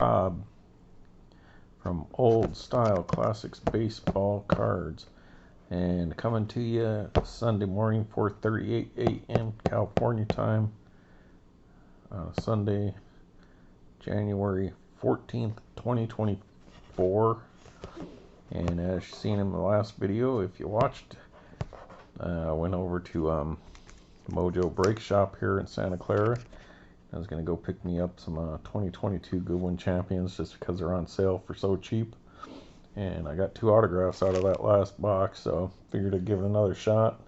Bob from Old Style Classics Baseball Cards, and coming to you Sunday morning, 4:38 a.m. California time, Sunday, January 14th, 2024. And as you've seen in the last video, if you watched, I went over to Mojo Break Shop here in Santa Clara. I was going to go pick me up some 2022 Goodwin Champions just because they're on sale for so cheap. And I got 2 autographs out of that last box, so figured I'd give it another shot.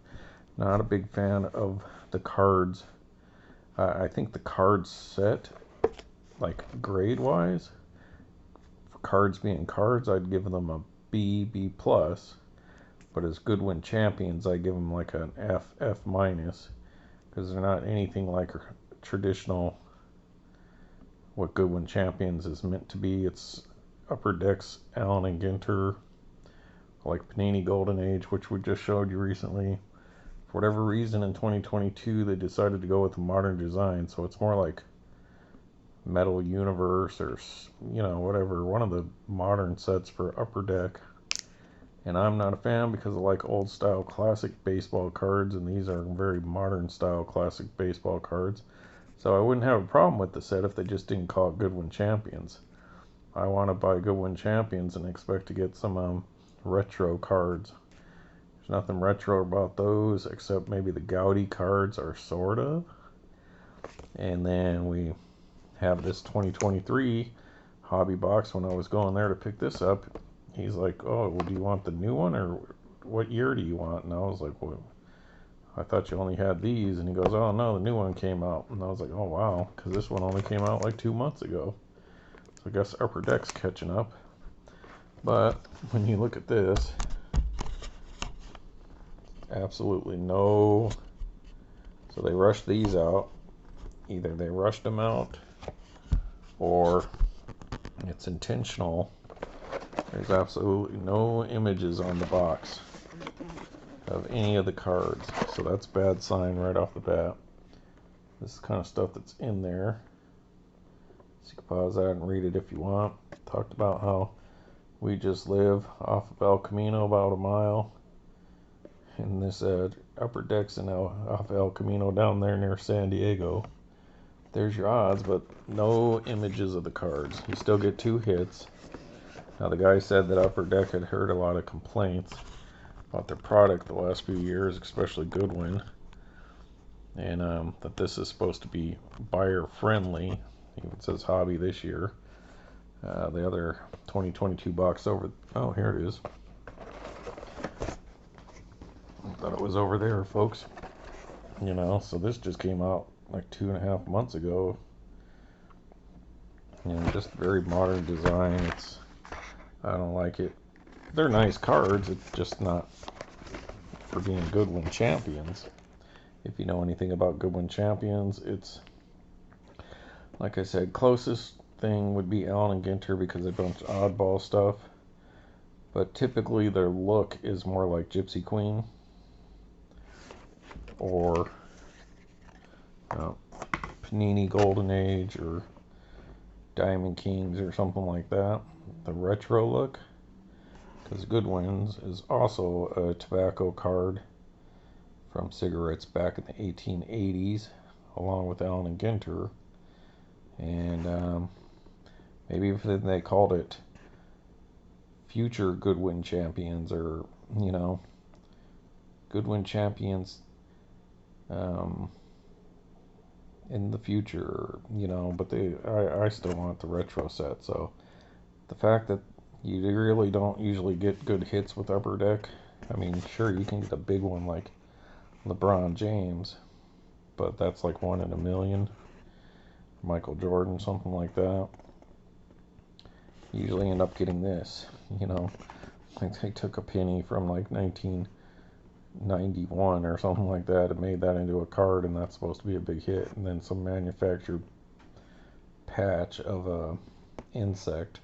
Not a big fan of the cards. I think the card set, like grade-wise, for cards being cards, I'd give them a B, B+. But as Goodwin Champions, I give them like an F, F-, because they're not anything like traditional what Goodwin Champions is meant to be. It's Upper Decks, Allen and Ginter, like Panini Golden Age, which we just showed you recently. For whatever reason, in 2022, they decided to go with a modern design, so it's more like Metal Universe or, whatever, one of the modern sets for Upper Deck. And I'm not a fan because I like old style classic baseball cards, and these are very modern style classic baseball cards. So I wouldn't have a problem with the set if they just didn't call it Goodwin Champions. I want to buy Goodwin Champions and expect to get some retro cards. There's nothing retro about those except maybe the Gaudy cards are sort of. And then we have this 2023 hobby box. When I was going there to pick this up, he's like, "Oh, well, do you want the new one, or what year do you want?" And I was like, "Well, I thought you only had these." And he goes, "Oh, no, the new one came out." And I was like, "Oh, wow," because this one only came out like 2 months ago. So I guess Upper Deck's catching up. But when you look at this, absolutely no. So they rushed these out. Either they rushed them out or it's intentional. There's absolutely no images on the box of any of the cards, so that's a bad sign right off the bat. This is the kind of stuff that's in there. So you can pause that and read it if you want. Talked about how we just live off of El Camino, about a mile, and this Upper Decks and off El Camino down there near San Diego. There's your odds, but no images of the cards. You still get 2 hits. Now the guy said that Upper Deck had heard a lot of complaints about their product the last few years, especially Goodwin, and that this is supposed to be buyer friendly. It says hobby this year. The other 2022 box over, oh, here it is. I thought it was over there, folks. So this just came out like 2.5 months ago. Just very modern design. I don't like it. They're nice cards, it's just not for being Goodwin Champions. If you know anything about Goodwin Champions, it's, like I said, closest thing would be Allen and Ginter because they've done oddball stuff. But typically their look is more like Gypsy Queen or Panini Golden Age or Diamond Kings or something like that. The retro look, because Goodwin's is also a tobacco card from cigarettes back in the 1880s, along with Allen and Ginter. And maybe if they called it Future Goodwin Champions, or Goodwin Champions in the future, but I still want the retro set. So the fact that you really don't usually get good hits with Upper Deck, I mean, sure, you can get a big one like LeBron James, but that's like 1 in a million. Michael Jordan, something like that. You usually end up getting this, like they took a penny from like 1991 or something like that and made that into a card, and that's supposed to be a big hit, and then some manufactured patch of a insect,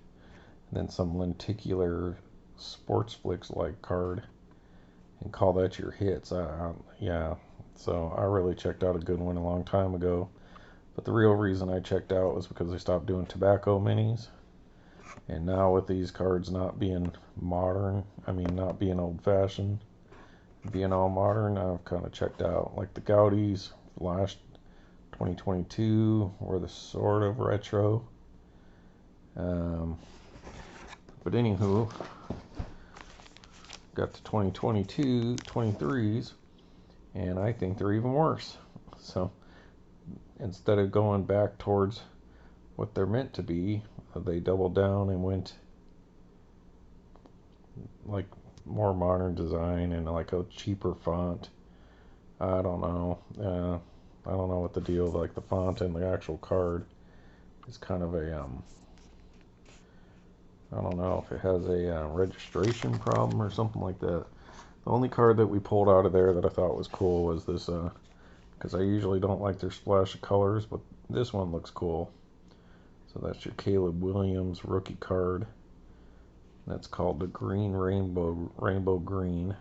and then some lenticular sports flicks like card, and call that your hits. Yeah, so I really checked out a Goodwin a long time ago, but the real reason I checked out was because they stopped doing tobacco minis, And now with these cards not being modern, I mean not being old-fashioned, being all modern, I've kind of checked out. Like the Gaudis last 2022 were the sort of retro. But anywho, got the 2022 23s, and I think they're even worse. So instead of going back towards what they're meant to be, they doubled down and went like more modern design and like a cheaper font. I don't know. I don't know what the deal, like the font and the actual card is kind of a I don't know if it has a registration problem or something like that. The only card that we pulled out of there that I thought was cool was this, because I usually don't like their splash of colors, but this one looks cool. So that's your Caleb Williams rookie card. That's called the Green Rainbow Green.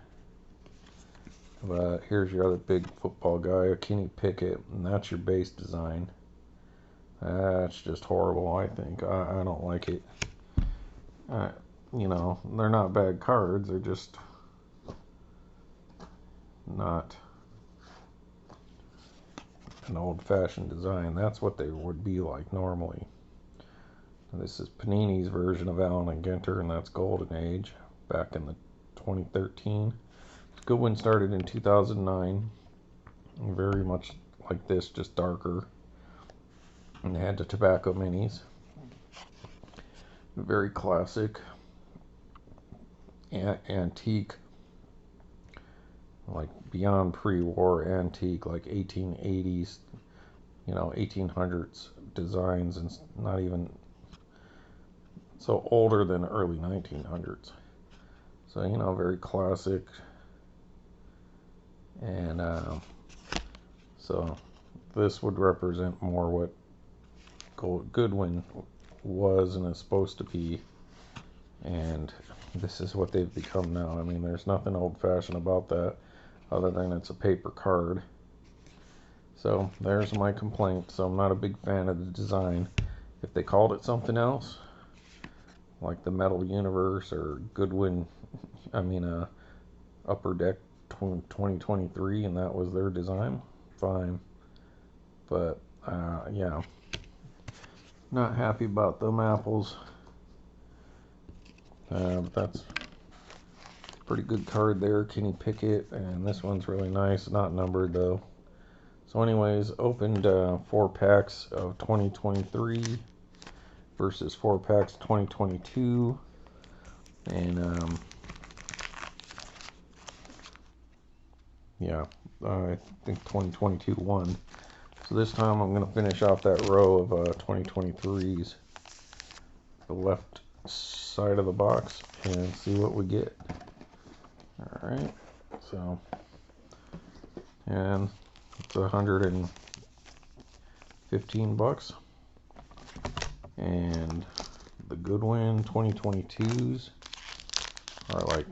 But here's your other big football guy, Kenny Pickett, and that's your base design. That's just horrible, I think. I don't like it. You know, they're not bad cards, they're just not an old-fashioned design. That's what they would be like normally. And this is Panini's version of Allen and Ginter, and that's Golden Age, back in the 2013. Goodwin started in 2009, very much like this, just darker. And they had the tobacco minis. Very classic, antique, like beyond pre-war antique, like 1880s, you know, 1800s designs, and not even so older than early 1900s. So, you know, very classic. And so this would represent more what Goodwin was and is supposed to be, and this is what they've become now. I mean, there's nothing old-fashioned about that other than it's a paper card. So there's my complaint. So I'm not a big fan of the design. If they called it something else, like the Metal Universe or Goodwin, Upper Deck 2023, and that was their design, fine. But yeah, not happy about them apples. But that's a pretty good card there, Kenny Pickett, and this one's really nice. Not numbered though. So anyways, opened 4 packs of 2023 versus 4 packs 2022, and yeah, I think 2022 won. So this time I'm going to finish off that row of 2023s, the left side of the box, and see what we get. Alright, so, and it's $115, and the Goodwin 2022s are like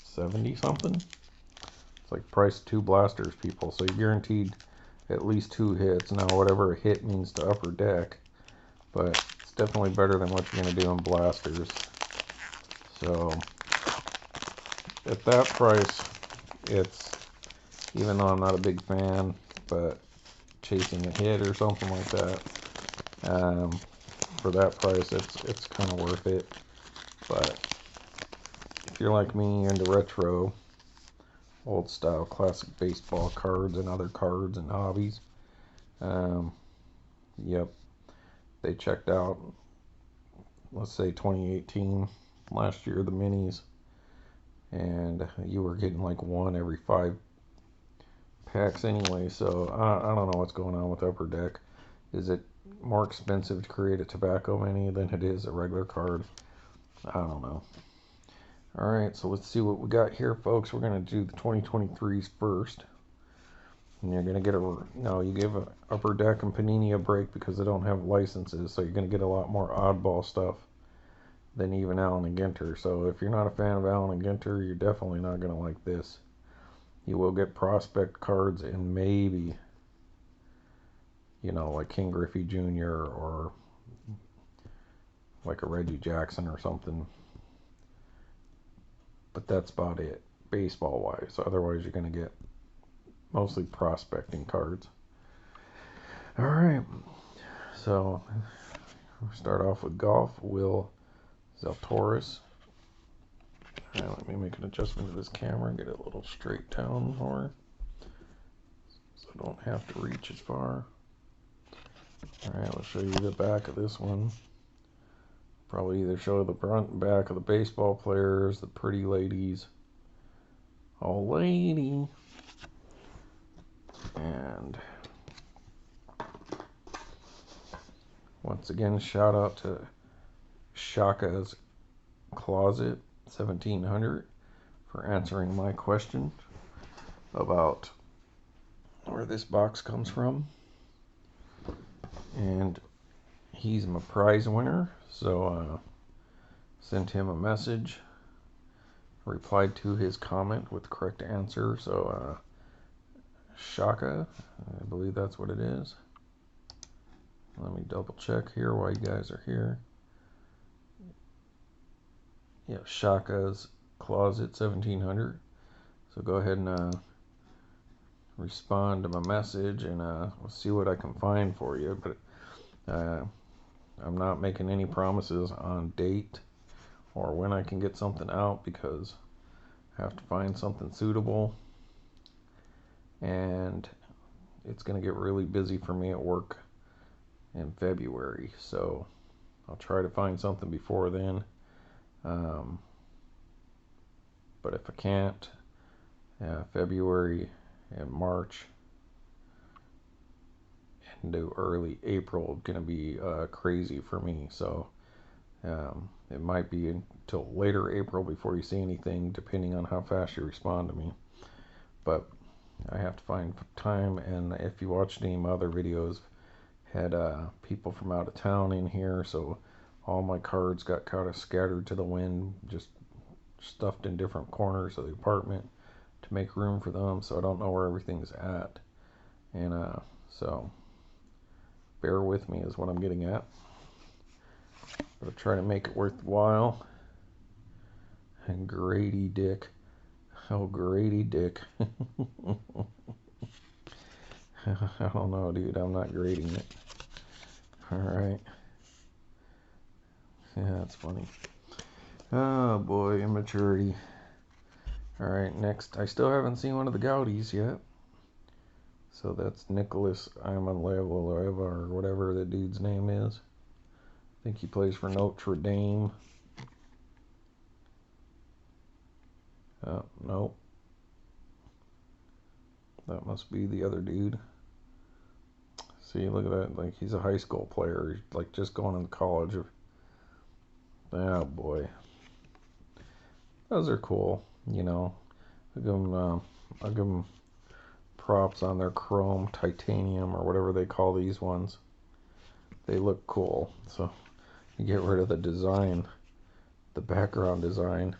70 something. It's like price 2 blasters, people, so you're guaranteed at least 2 hits. Now whatever a hit means to Upper Deck, but it's definitely better than what you're going to do in blasters. So at that price, it's, even though I'm not a big fan, but chasing a hit or something like that, for that price, it's kind of worth it. But if you're like me, you're into retro, old style classic baseball cards and other cards and hobbies, yep, they checked out. Let's say 2018, last year, the minis, and you were getting like 1 every 5 packs anyway. So I don't know what's going on with Upper Deck. Is it more expensive to create a tobacco mini than it is a regular card? I don't know. Alright, so let's see what we got here, folks. We're going to do the 2023s first. And you're going to get you give Upper Deck and Panini a break because they don't have licenses, so you're going to get a lot more oddball stuff than even Allen and Ginter. So if you're not a fan of Allen and Ginter, you're definitely not going to like this. You will get prospect cards and maybe, you know, like King Griffey Jr. or like a Reggie Jackson or something. But that's about it, baseball wise. Otherwise, you're going to get mostly prospecting cards. All right, so we'll start off with golf. Will Zalatoris. All right, let me make an adjustment to this camera, get it a little straight down more, so I don't have to reach as far. All right, I'll show you the back of this one. Probably either show the front and back of the baseball players, the pretty ladies. Oh, lady. And once again, shout out to Shaka's Closet 1700 for answering my question about where this box comes from. And he's my prize winner, so sent him a message, replied to his comment with the correct answer. So Shaka, I believe that's what it is. Let me double check here while you guys are here. Yeah, Shaka's Closet 1700. So go ahead and respond to my message, and we'll see what I can find for you. But I'm not making any promises on date or when I can get something out, because I have to find something suitable, and it's going to get really busy for me at work in February, so I'll try to find something before then. But if I can't, February and March into early April going to be crazy for me, so it might be until later April before you see anything, depending on how fast you respond to me. But I have to find time, and if you watched any of my other videos, had people from out of town in here, so all my cards got kind of scattered to the wind, just stuffed in different corners of the apartment to make room for them, so I don't know where everything's at. And so bear with me is what I'm getting at, but I'll try to make it worthwhile. And Grady Dick, oh Grady Dick. I don't know, dude, I'm not grading it. Alright. Yeah, that's funny. Oh boy, immaturity. Alright, next. I still haven't seen one of the Gaudis yet. So that's Nicholas Imanleva, or whatever the dude's name is. I think he plays for Notre Dame. Nope. That must be the other dude. See, look at that. Like, he's a high school player. He's like just going into college. Oh boy. Those are cool, you know. I'll give them props on their chrome, titanium, or whatever they call these ones. They look cool. So you get rid of the design, the background design.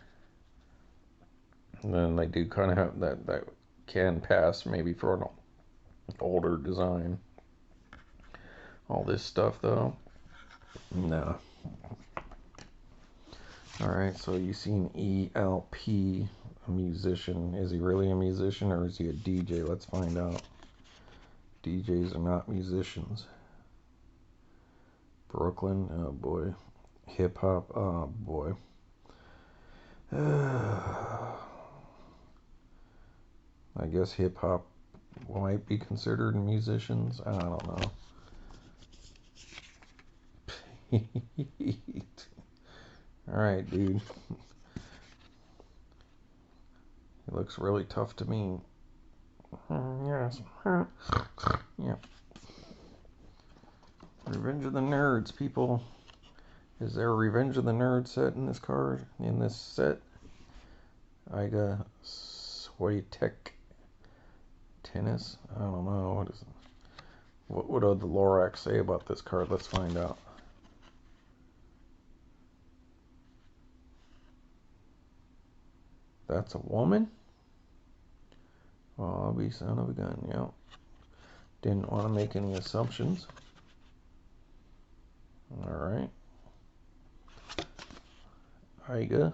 And then they do kind of have that can pass maybe for an older design. All this stuff though, no. Alright, so you seen ELP, a musician. Is he really a musician, or is he a DJ? Let's find out. DJs are not musicians. Brooklyn, oh boy. Hip hop, oh boy. I guess hip hop might be considered musicians. I don't know. Alright, dude. He looks really tough to me. Yes. Yeah. Revenge of the Nerds, people. Is there a Revenge of the Nerds set in this card? In this set? Iga Swiatek tennis? I don't know. What is it? What would the Lorax say about this card? Let's find out. That's a woman? Oh, I'll be son of a gun, yeah. Didn't want to make any assumptions. Alright. Iga.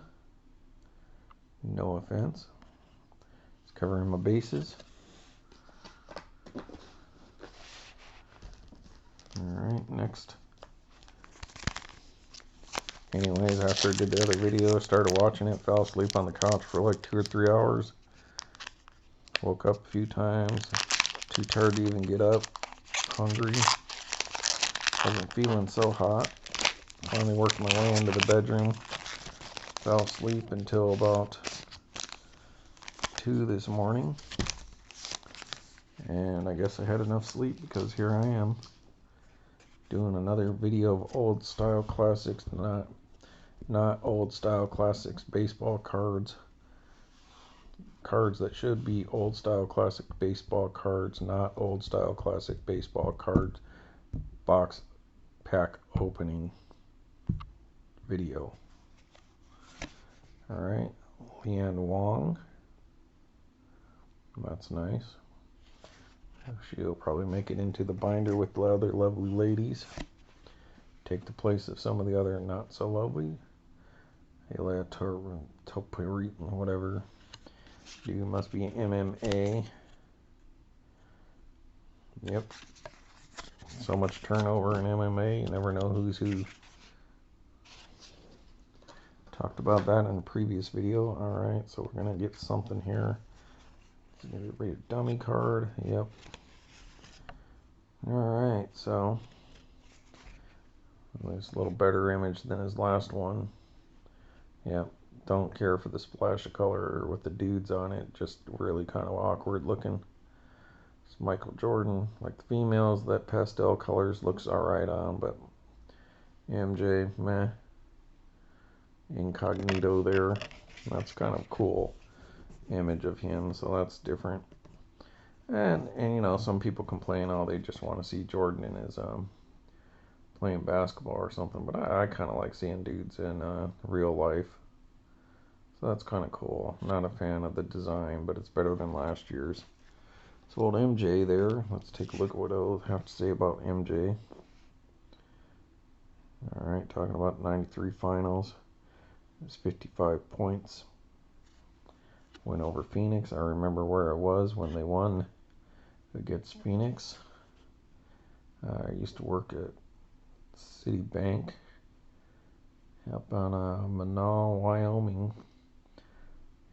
No offense. It's covering my bases. Alright, next. Anyways, after I did the other video, I started watching it, fell asleep on the couch for like 2 or 3 hours. Woke up a few times, too tired to even get up, hungry. Wasn't feeling so hot. Finally worked my way into the bedroom. Fell asleep until about 2 this morning. And I guess I had enough sleep because here I am doing another video of old style classics, not old style classics baseball cards. Cards that should be old style classic baseball cards, not old style classic baseball cards box pack opening video. Alright, Leanne Wong. That's nice. She'll probably make it into the binder with the other lovely ladies. Take the place of some of the other not so lovely. Elia Topurit, whatever. Dude must be MMA. Yep. So much turnover in MMA, you never know who's who. Talked about that in a previous video. Alright, so we're going to get something here. It's going to be a dummy card. Yep. Alright, so this a little better image than his last one. Yep. Don't care for the splash of color with the dudes on it. Just really kind of awkward looking. It's Michael Jordan. Like the females, that pastel colors looks alright on, but MJ, meh. Incognito there. That's kind of cool image of him, so that's different. And you know, some people complain, oh, they just want to see Jordan in his playing basketball or something, but I kind of like seeing dudes in real life. So that's kind of cool. Not a fan of the design, but it's better than last year's. So old MJ there. Let's take a look at what I'll have to say about MJ. Alright, talking about 93 finals. It's 55 points. Went over Phoenix. I remember where I was when they won against Phoenix. I used to work at Citibank up on Manal, Wyoming.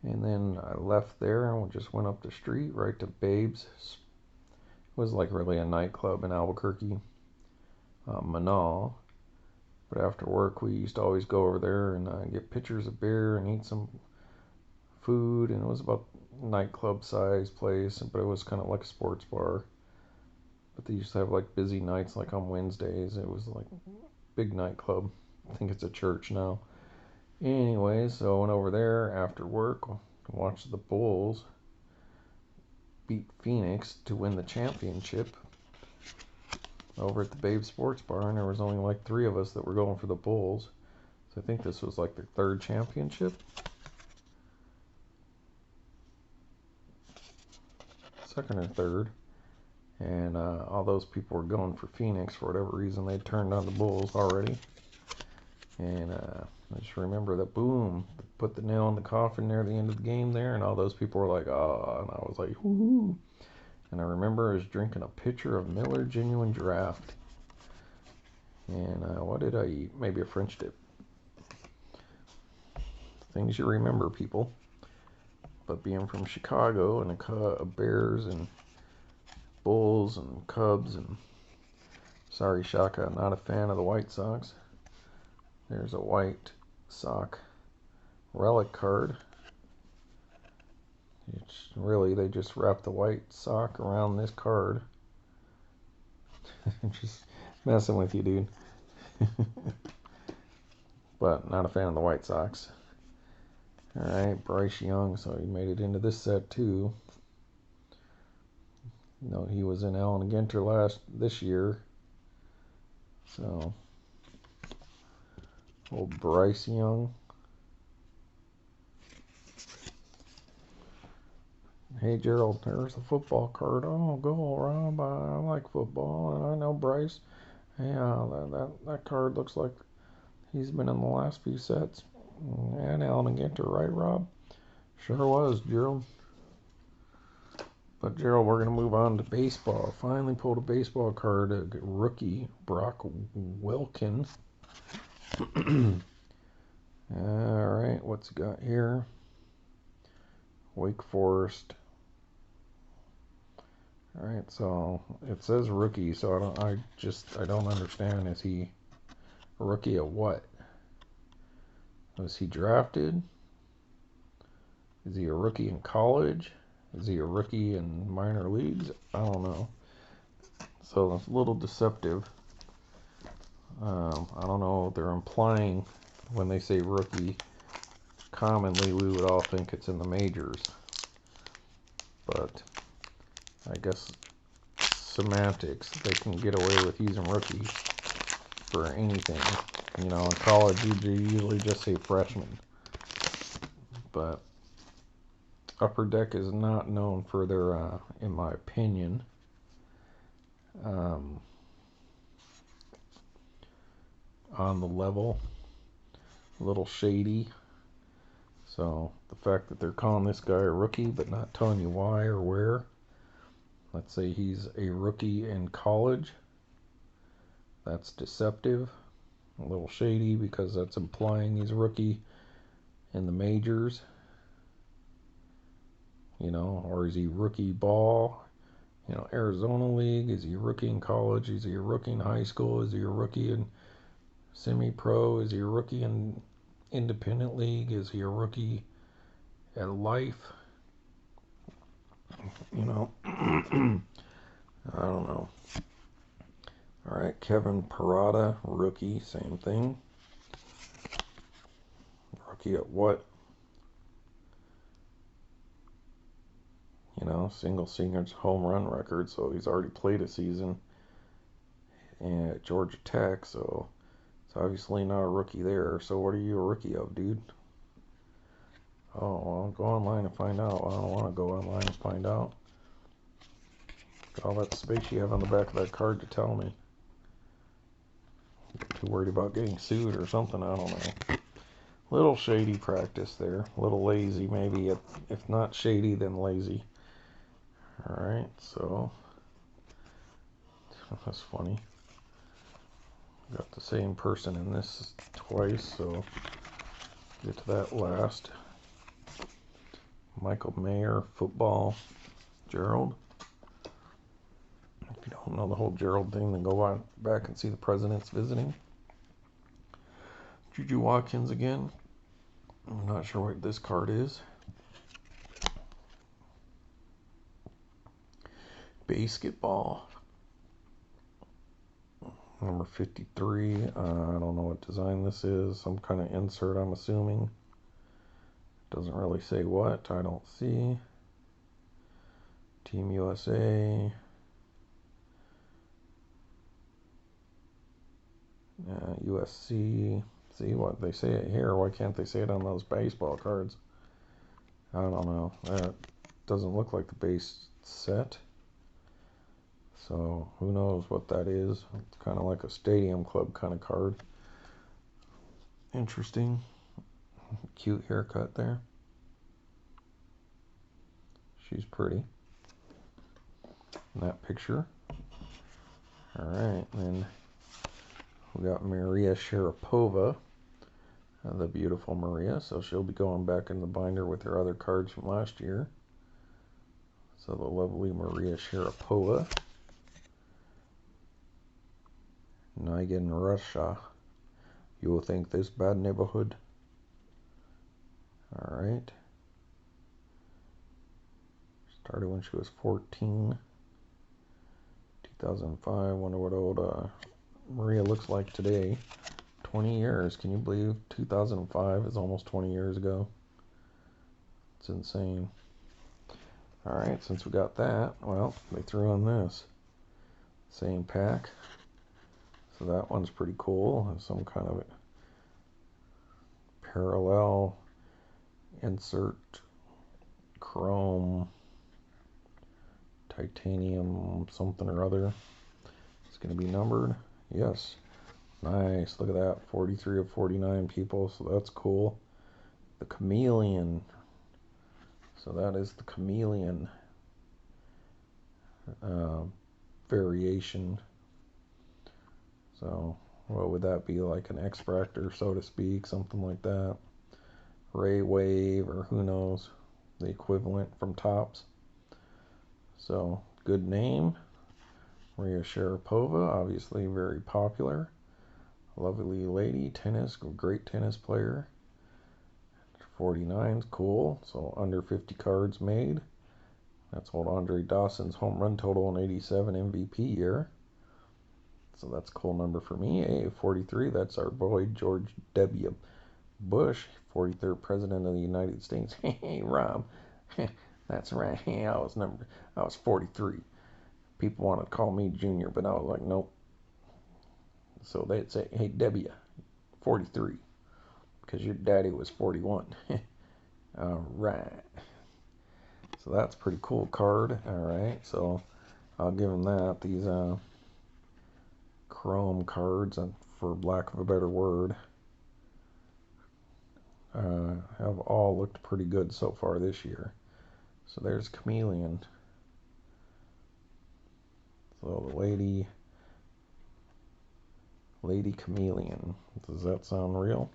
And then I left there and just went up the street right to Babe's. It was like really a nightclub in Albuquerque, Manal. But after work, we used to always go over there and get pitchers of beer and eat some food. And it was about nightclub size place, but it was kind of like a sports bar. But they used to have like busy nights, like on Wednesdays. It was like a big nightclub. I think it's a church now. Anyways, so I went over there after work to watch the Bulls beat Phoenix to win the championship over at the Babe Sports Bar, and there was only like 3 of us that were going for the Bulls. So I think this was like their 3rd championship. 2nd or 3rd. And all those people were going for Phoenix for whatever reason. They turned on the Bulls already. And I just remember that, boom, put the nail in the coffin there at the end of the game there, and all those people were like, oh, and I was like, whoo. And I remember I was drinking a pitcher of Miller Genuine Draft. And what did I eat? Maybe a French dip. Things you remember, people. But being from Chicago and a Bears and Bulls and Cubs and sorry, Shaka, not a fan of the White Sox. There's a White Sox relic card. It's really, they just wrap the white sock around this card. Just messing with you, dude. But not a fan of the White Sox. Alright, Bryce Young, so he made it into this set too. No, he was in Allen Ginter this year. So old Bryce Young. Hey Gerald, there's a football card. Oh, go Rob. I like football, and I know Bryce. Yeah, that card looks like he's been in the last few sets. And Alan Ginter, right, Rob? Sure was, Gerald. But Gerald, we're going to move on to baseball. Finally pulled a baseball card, a rookie, Brock Wilken. Alright, what's he got here? Wake Forest. Alright, so it says rookie, so I don't understand. Is he a rookie at what? Was he drafted? Is he a rookie in college? Is he a rookie in minor leagues? I don't know. So it's a little deceptive. I don't know what they're implying when they say rookie. Commonly, we would all think it's in the majors. But I guess semantics, they can get away with using rookie for anything. You know, in college, you usually just say freshman. But Upper Deck is not known for their, in my opinion, on the level, a little shady. So the fact that they're calling this guy a rookie but not telling you why or where. Let's say he's a rookie in college. That's deceptive. A little shady because that's implying he's a rookie in the majors. You know, or is he rookie ball? You know, Arizona League. Is he a rookie in college? Is he a rookie in high school? Is he a rookie in semi-pro? Is he a rookie in independent league? Is he a rookie at life? You know, I don't know. All right, Kevin Parada, rookie, same thing. Rookie at what? You know, single seniors home run record, so he's already played a season at Georgia Tech, so it's obviously not a rookie there. So what are you a rookie of, dude? Oh, well, go online and find out. I don't want to go online and find out. All that space you have on the back of that card to tell me. Too worried about getting sued or something, I don't know. Little shady practice there. A little lazy, maybe. If not shady, then lazy. Alright, so that's funny. Got the same person in this twice, so get to that last. Michael Mayer, football, Gerald. If you don't know the whole Gerald thing, then go on back and see the presidents visiting. Juju Watkins again. I'm not sure what this card is. Basketball. Number 53. I don't know what design this is. Some kind of insert, I'm assuming. Doesn't really say what. I don't see. Team USA. USC. See what they say it here. Why can't they say it on those baseball cards? I don't know. That doesn't look like the base set. So who knows what that is. It's kind of like a Stadium Club kind of card. Interesting. Cute haircut there. She's pretty in that picture. Alright, then we got Maria Sharapova, the beautiful Maria. So she'll be going back in the binder with her other cards from last year. So the lovely Maria Sharapova. Nigel Russia. You will think this bad neighborhood. Alright. Started when she was 14. 2005. Wonder what old Maria looks like today. 20 years. Can you believe 2005 is almost 20 years ago? It's insane. Alright, since we got that, well, they threw in this. Same pack. So that one's pretty cool. Some kind of parallel insert chrome titanium something or other. It's going to be numbered. Yes. Nice. Look at that. 43 of 49 people. So that's cool. the Chameleon. So that is the Chameleon variation. So what would that be, like an X-Fractor, so to speak, something like that. Ray Wave, or who knows, the equivalent from Topps. So good name. Maria Sharapova, obviously very popular. Lovely lady, tennis, great tennis player. 49's cool, so under 50 cards made. That's old Andre Dawson's home run total in '87 MVP year. So that's a cool number for me. A 43, that's our boy George W. Bush, 43rd President of the United States. Hey, Rob, that's right. I was 43. People wanted to call me Junior, but I was like, nope. So they'd say, hey, W, 43, because your daddy was 41. All right. So that's a pretty cool card. All right. So I'll give him that. These chrome cards, for lack of a better word, have all looked pretty good so far this year. So there's Chameleon. So the Lady Chameleon. Does that sound real?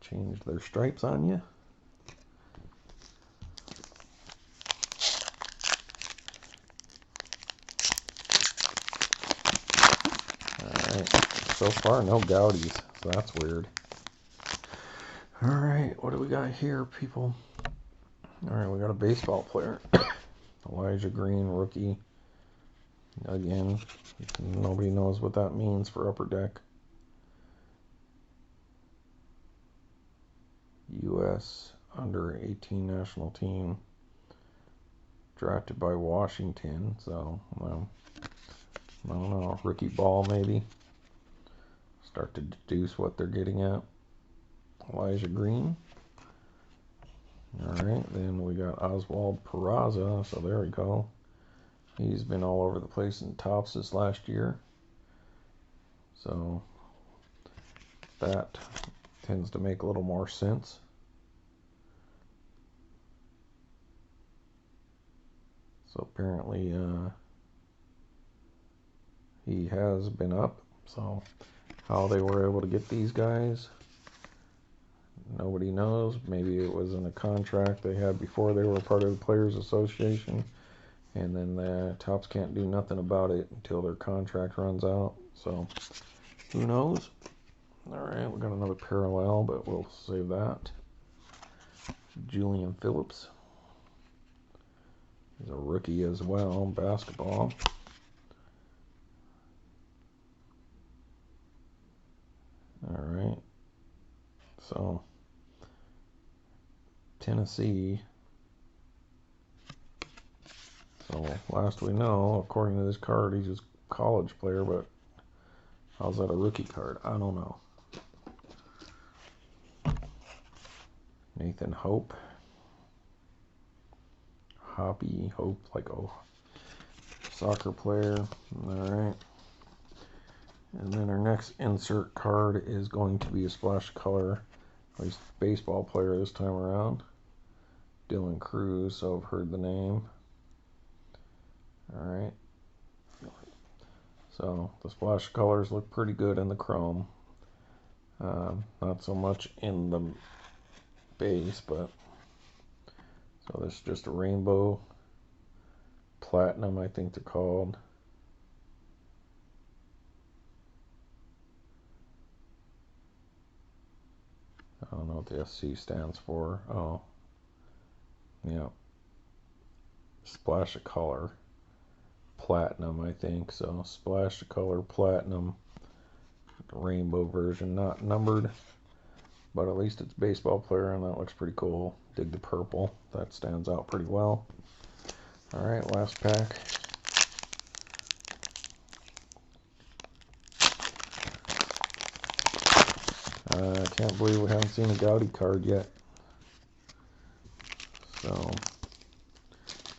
Change their stripes on you. Alright, so far no Goudies, so that's weird. Alright, what do we got here, people? Alright, we got a baseball player. Elijah Green, rookie. Again, nobody knows what that means for Upper Deck. U.S. under 18 national team. Drafted by Washington, so, well, I don't know, rookie ball maybe. Start to deduce what they're getting at. Elijah Green. Alright, then we got Oswald Peraza, so there we go. He's been all over the place in Topps this last year. So that tends to make a little more sense. So apparently he has been up. So how they were able to get these guys, nobody knows. Maybe it was in a contract they had before they were part of the Players Association, and then the Topps can't do nothing about it until their contract runs out. So who knows? Alright, we got another parallel, but we'll save that. Julian Phillips. He's a rookie as well, basketball. Alright. So Tennessee. So last we know, according to this card, he's a college player, but how's that a rookie card? I don't know. Nathan Hope. Hoppy Hope, like a soccer player. Alright. And then our next insert card is going to be a splash color, at least baseball player this time around. Dylan Cruz, so I've heard the name. Alright. So the splash colors look pretty good in the chrome. Not so much in the base, but so this is just a rainbow platinum, I think they're called. I don't know what the SC stands for. Oh, yeah. Splash of color platinum, I think. So splash of color platinum, rainbow version, not numbered, but at least it's baseball player, and that looks pretty cool. Dig the purple, that stands out pretty well. All right, last pack. I can't believe we haven't seen a Goudy card yet. So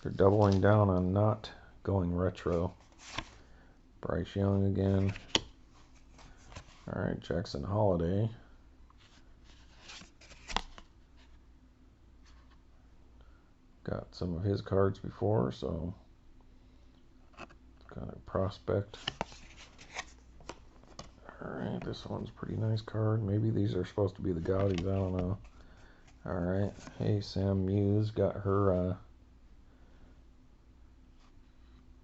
they're doubling down on not going retro. Bryce Young again. All right, Jackson Holiday. got some of his cards before, so got a prospect. Alright, this one's a pretty nice card. Maybe these are supposed to be the Gaudis, I don't know. Alright, hey, Sam Muse got her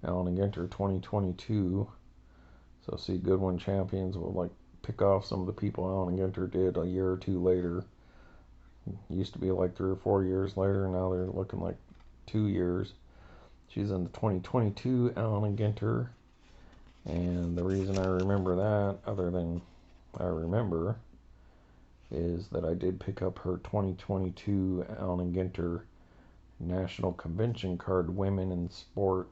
Allen & Ginter 2022. So see, Goodwin champions will like pick off some of the people Allen & Ginter did a year or two later. Used to be like 3 or 4 years later, now they're looking like 2 years. She's in the 2022 Allen & Ginter. And the reason I remember that, other than I remember, is that I did pick up her 2022 Allen & Ginter National Convention card, Women in Sport,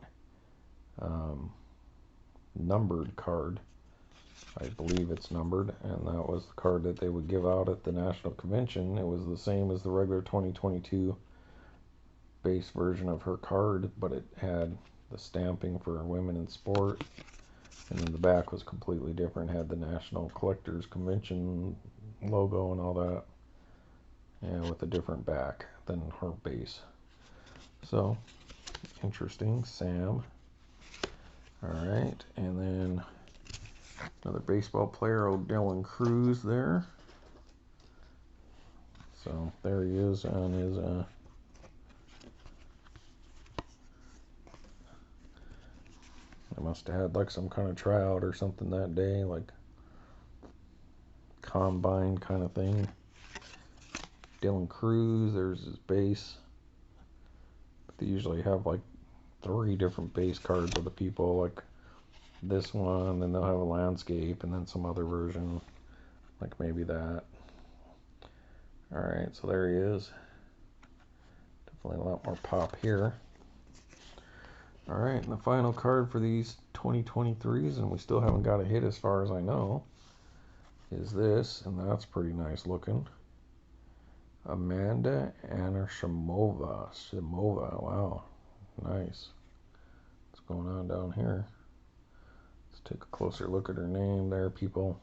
numbered card. I believe it's numbered, and that was the card that they would give out at the National Convention. It was the same as the regular 2022 base version of her card, but it had the stamping for Women in Sport, and then the back was completely different. It had the National Collectors Convention logo and all that, and with a different back than her base. So, interesting. Sam. Alright, and then another baseball player, Dylan Cruz there. So there he is on his I must have had like some kind of tryout or something that day, like combine kind of thing. Dylan Cruz, there's his base. But they usually have like 3 different base cards of the people, like this one, then they'll have a landscape, and then some other version, like maybe that. Alright, so there he is. Definitely a lot more pop here. Alright, and the final card for these 2023s, and we still haven't got a hit as far as I know, is this, and that's pretty nice looking. Amanda Anisimova. Wow, nice. What's going on down here? Let's take a closer look at her name there, people.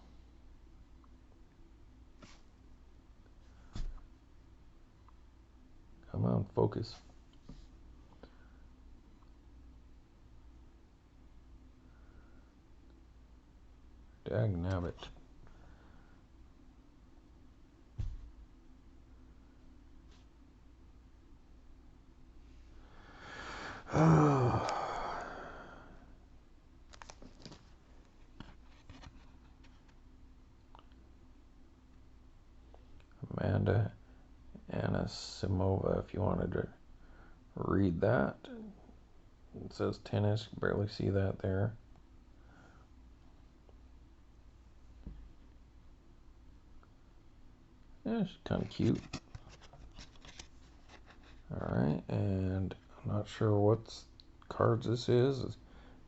Come on, focus. Dagnabbit. Amanda Anisimova, if you wanted to read that. It says tennis, you barely see that there. Yeah, she's kind of cute. Alright, and I'm not sure what cards this is.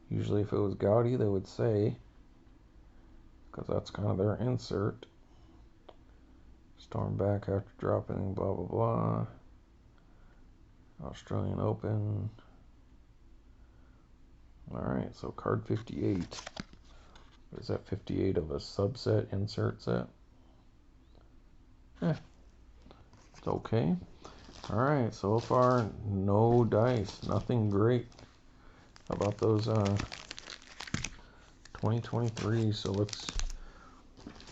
Usually if it was Gaudi, they would say, because that's kind of their insert. Storm back after dropping, blah, blah, blah. Australian Open. Alright, so card 58. Is that 58 of a subset insert set? It's okay. Alright, so far no dice. Nothing great about those 2023. So let's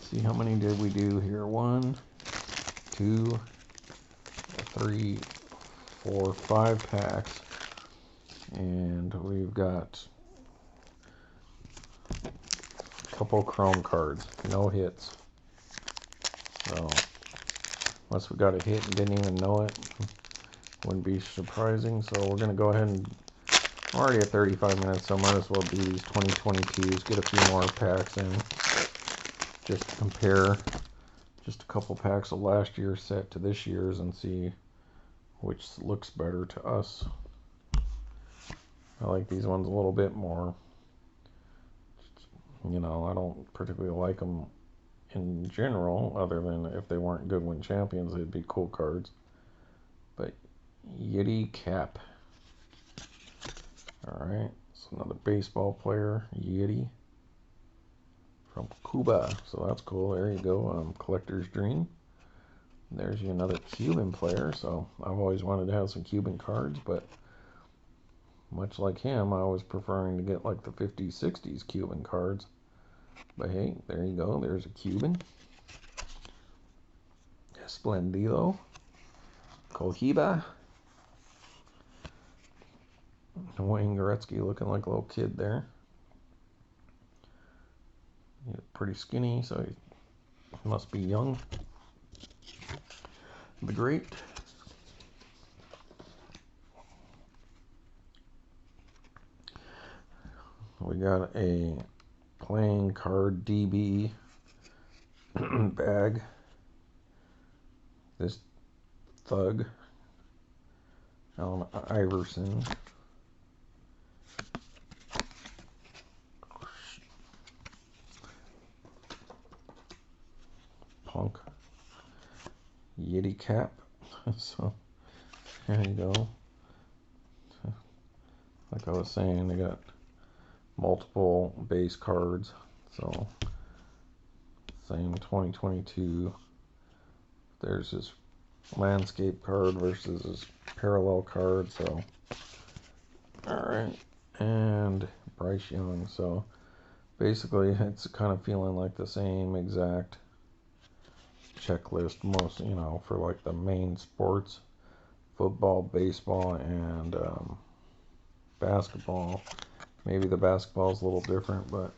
see how many did we do here. 1, 2, 3, 4, 5 packs. And we've got a couple chrome cards. No hits. So unless we got a hit and didn't even know it, wouldn't be surprising. So we're going to go ahead and, I'm already at 35 minutes, so I might as well do these 2022s, get a few more packs in, just to compare just a couple packs of last year's set to this year's and see which looks better to us. I like these ones a little bit more. You know, I don't particularly like them in general, other than if they weren't Goodwin champions, they'd be cool cards. But Yeti Cap. Alright, so another baseball player, Yeti, from Cuba. So that's cool. There you go. Collector's Dream. There's another Cuban player, so I've always wanted to have some Cuban cards, but much like him, I was preferring to get like the 50s, 60s Cuban cards. But hey, there you go. There's a Cuban. Splendido. Cohiba. Wayne Gretzky looking like a little kid there. He's pretty skinny, so he must be young. The Great. We got a playing card DB bag. This Thug. Allen Iverson. Punk. Yeti cap. So there you go. Like I was saying, they got multiple base cards. So same 2022. There's this landscape card versus this parallel card. So alright. And Bryce Young. So basically it's kind of feeling like the same exact checklist, most, you know, for like the main sports: football, baseball, and basketball. Maybe the basketball is a little different, but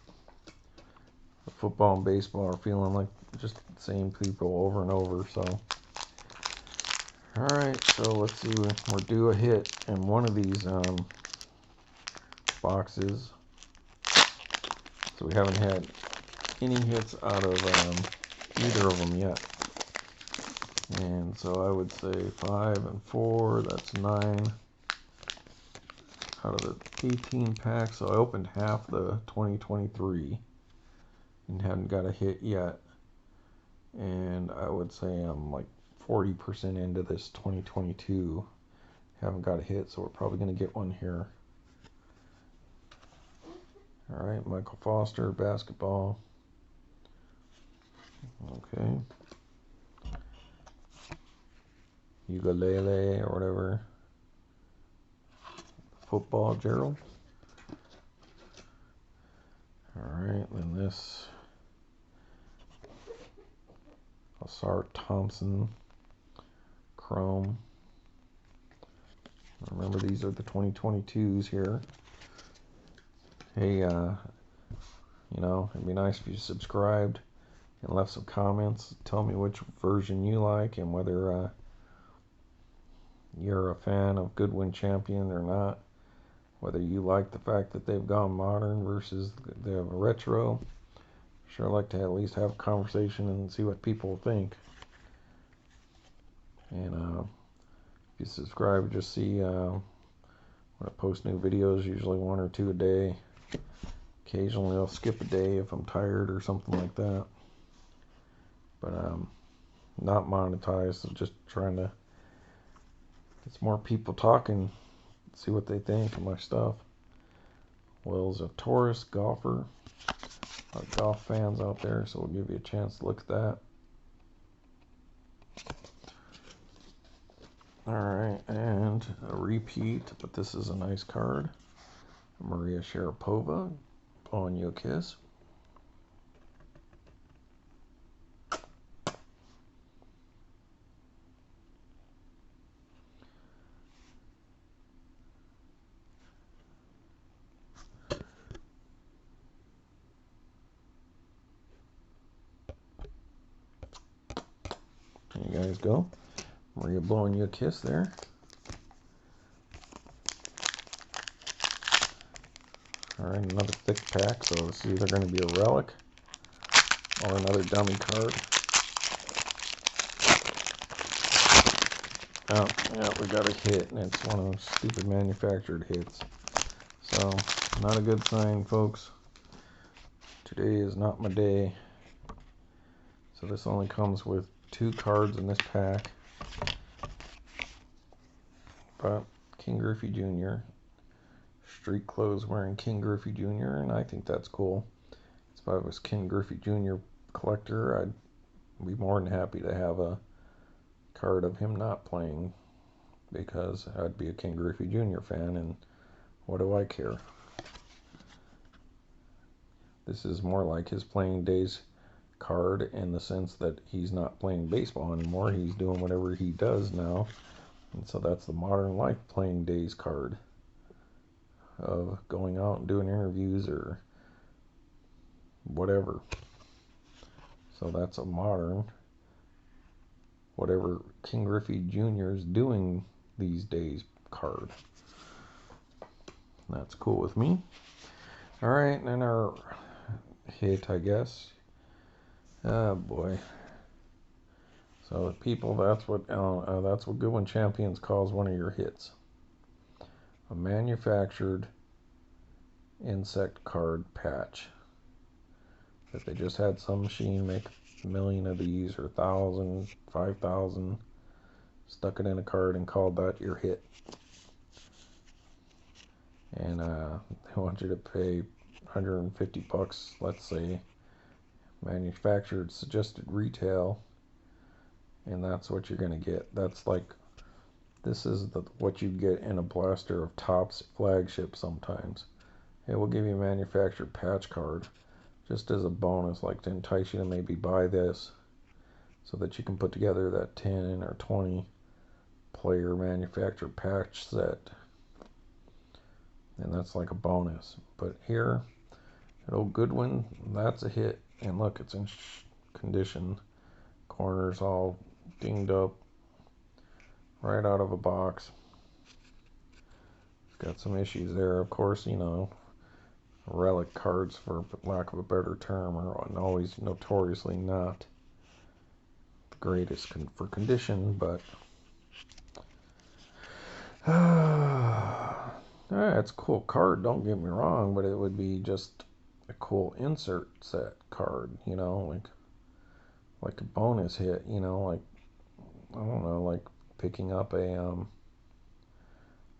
the football and baseball are feeling like just the same people over and over. So alright, so let's see, we're due a hit in one of these boxes. So we haven't had any hits out of either of them yet. And so I would say 5 and 4, that's 9 out of the 18 packs. So I opened half the 2023 and haven't got a hit yet. And I would say I'm like 40% into this 2022. Haven't got a hit, so we're probably going to get one here. Alright, Michael Foster, basketball. Okay. Ukulele or whatever. Football, Gerald. Alright, then this. Asar Thompson. Chrome. Remember, these are the 2022s here. Hey, you know, it'd be nice if you subscribed and left some comments. Tell me which version you like and whether you're a fan of Goodwin Champion or not. Whether you like the fact that they've gone modern versus they have a retro. Sure like to at least have a conversation and see what people think. And if you subscribe, just see when I post new videos, usually 1 or 2 a day. Occasionally I'll skip a day if I'm tired or something like that. But not monetized, so just trying to get some more people talking, see what they think of my stuff. Will's a Taurus golfer. A lot of golf fans out there, so we'll give you a chance to look at that. Alright, and a repeat, but this is a nice card. Maria Sharapova, blowing you a kiss. There you guys go. Maria blowing you a kiss there. Alright, another thick pack, so it's either going to be a relic or another dummy card. Oh, yeah, we got a hit, and it's one of those stupid manufactured hits. So, not a good sign, folks. Today is not my day. So this only comes with 2 cards in this pack. But King Griffey Jr. Street clothes wearing King Griffey Jr. And I think that's cool. If I was King Griffey Jr. collector, I'd be more than happy to have a card of him not playing, because I'd be a Ken Griffey Jr. fan, and what do I care? This is more like his playing days card in the sense that he's not playing baseball anymore. He's doing whatever he does now. And so that's the Modern Life playing days card of going out and doing interviews or whatever. So that's a modern, whatever Ken Griffey Jr. is doing these days card. That's cool with me. Alright, and then our hit, I guess. Oh boy. So people, that's what Goodwin Champions calls one of your hits. A manufactured insect card patch. That they just had some machine make 1,000,000 of these, or 1,000, 5,000, stuck it in a card and called that your hit. And they want you to pay $150, let's say, manufactured suggested retail, and that's what you're going to get. That's like, this is what you get in a blaster of Topps flagship sometimes. It will give you a manufactured patch card just as a bonus, like to entice you to maybe buy this so that you can put together that 10 or 20 player manufactured patch set. And that's like a bonus. But here, at old Goodwin, that's a hit. And look, it's in condition. Corners all dinged up. Right out of a box. It's got some issues there, of course, you know. Relic cards, for lack of a better term, are always notoriously not the greatest for condition, but it's a cool card, don't get me wrong, but it would be just a cool insert set card, you know, like a bonus hit, you know, like, I don't know, like picking up a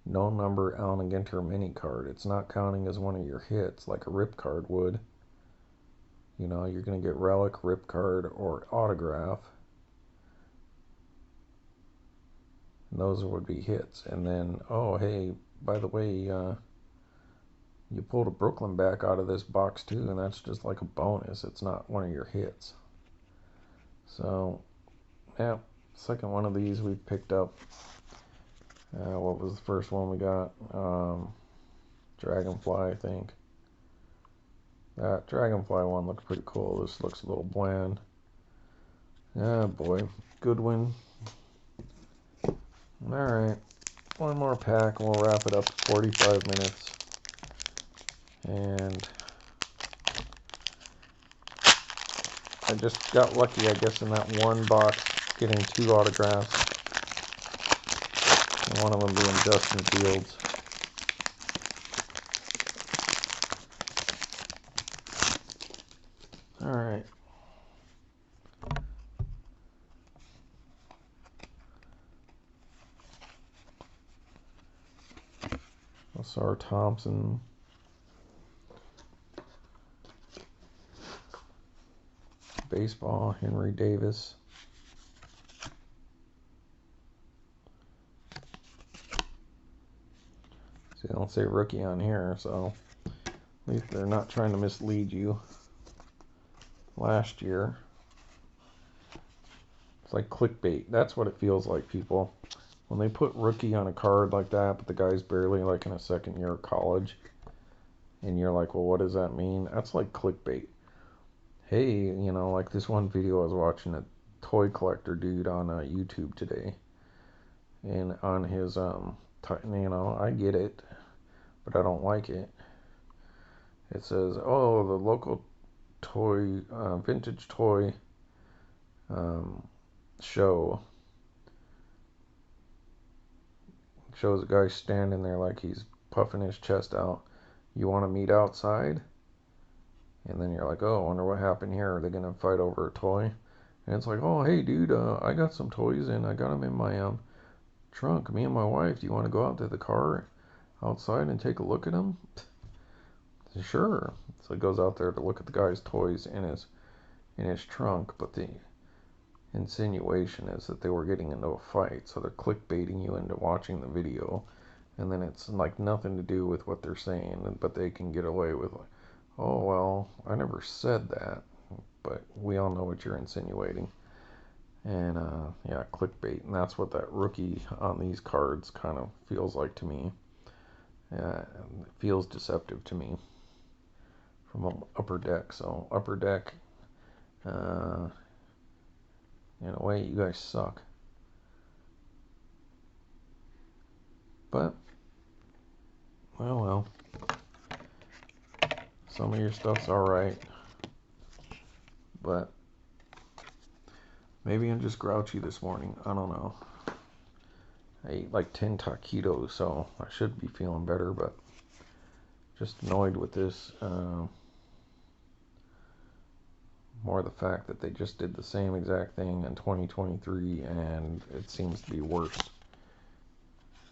no number Allen Ginter mini card. It's not counting as one of your hits like a rip card would. You know, you're going to get relic, rip card, or autograph. And those would be hits. And then, oh, hey, by the way, you pulled a Brooklyn back out of this box too, and that's just like a bonus. It's not one of your hits. So, yeah, second one of these we picked up. What was the first one we got? Dragonfly, I think. That Dragonfly one looks pretty cool. This looks a little bland. Oh boy. Goodwin. Alright. One more pack and we'll wrap it up. 45 minutes. And I just got lucky, I guess, in that one box getting 2 autographs. And one of them being Justin Fields. Alright. Lasar Thompson. Baseball, Henry Davis. See, they don't say rookie on here, so at least they're not trying to mislead you. Last year. It's like clickbait. That's what it feels like, people. When they put rookie on a card like that, but the guy's barely like in a second year of college, and you're like, well, what does that mean? That's like clickbait. Hey, you know, like this one video I was watching, a toy collector dude on YouTube today, and on his, you know, I get it, but I don't like it. It says, oh, the local toy, vintage toy show shows a guy standing there like he's puffing his chest out. You want to meet outside? And then you're like, oh, I wonder what happened here. Are they going to fight over a toy? And it's like, oh, hey, dude, I got some toys and I got them in my trunk. Me and my wife, do you want to go out to the car outside and take a look at them? Sure. So he goes out there to look at the guy's toys in his trunk. But insinuation is that they were getting into a fight, so they're clickbaiting you into watching the video, and then it's like nothing to do with what they're saying, but they can get away with like, oh well, I never said that, but we all know what you're insinuating. And yeah, clickbait, and that's what that rookie on these cards kind of feels like to me. It feels deceptive to me from Upper Deck. So Upper Deck, in a way, you guys suck. But well, some of your stuff's alright, but maybe I'm just grouchy this morning. I don't know. I ate like 10 taquitos, so I should be feeling better, but just annoyed with this. More the fact that they just did the same exact thing in 2023, and it seems to be worse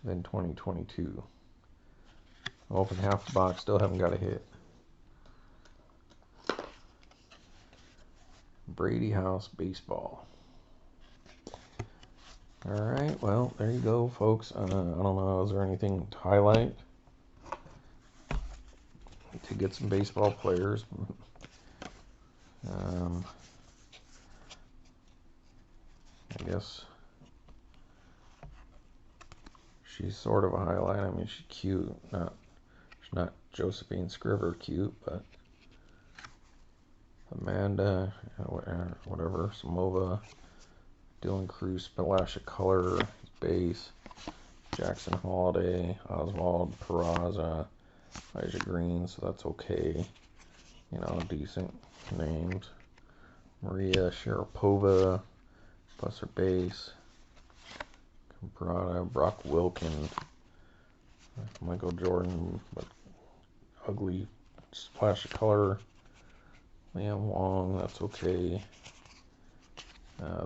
than 2022. Open half the box, still haven't got a hit. Brady House Baseball. Alright, well, there you go, folks. I don't know, is there anything to highlight? To get some baseball players. I guess she's sort of a highlight. I mean, she's cute. She's not Josephine Scriver cute, but Amanda, whatever, Samova, Dylan Cruz, splash of color, base, Jackson Holiday, Oswald Peraza, Elijah Green, so that's okay. You know, decent names. Maria Sharapova, plus her base. Camprata, Brock Wilkin, Michael Jordan, but ugly splash of color. Leanne Wong, that's okay.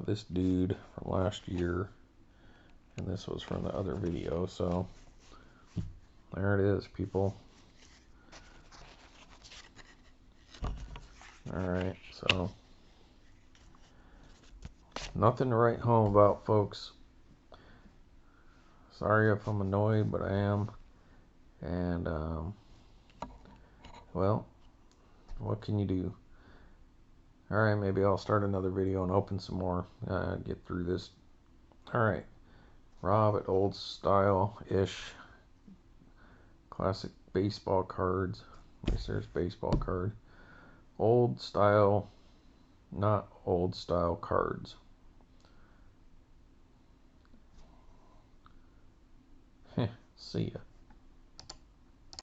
This dude from last year, and this was from the other video, so there it is, people. Alright, so nothing to write home about, folks. Sorry if I'm annoyed, but I am. And, well, what can you do? Alright, maybe I'll start another video and open some more. Get through this. Alright. Rob at Old Style-ish. Classic baseball cards. At least there's baseball card. Old style, not old style cards. See ya.